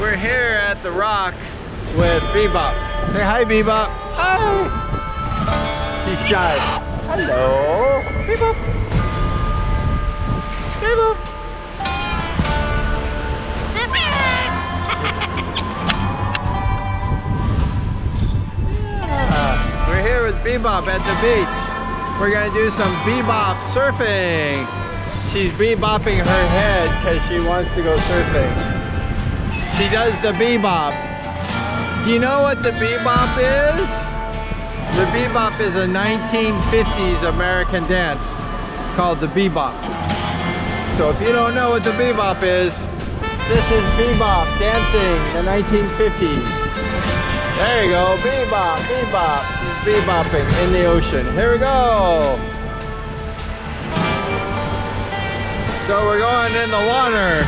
We're here at the Rock with Bebop. Say hi, Bebop. Hi. She's shy. Hello. Bebop. Bebop. Yeah. We're here with Bebop at the beach. We're gonna do some Bebop surfing. She's bebopping her head because she wants to go surfing. She does the bebop. Do you know what the bebop is? The bebop is a 1950s American dance called the bebop. So if you don't know what the bebop is, this is bebop dancing the 1950s. There you go, bebop, bebop. She's bebopping in the ocean. Here we go. So we're going in the water.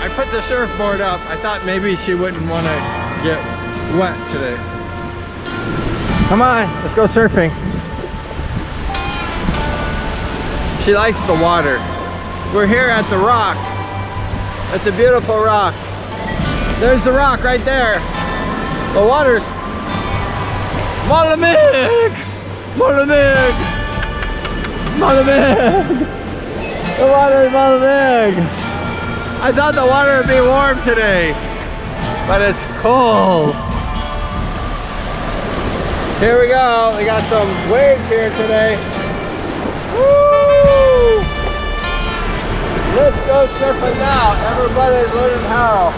I put the surfboard up. I thought maybe she wouldn't want to get wet today. Come on, let's go surfing. She likes the water. We're here at the Rock. It's a beautiful rock. There's the rock right there. The water's Malamig! Malamig! Malamig! The water is Malamig! I thought the water would be warm today, but it's cold. Here we go. We got some waves here today. Woo! Let's go surfing now. Everybody's learning how.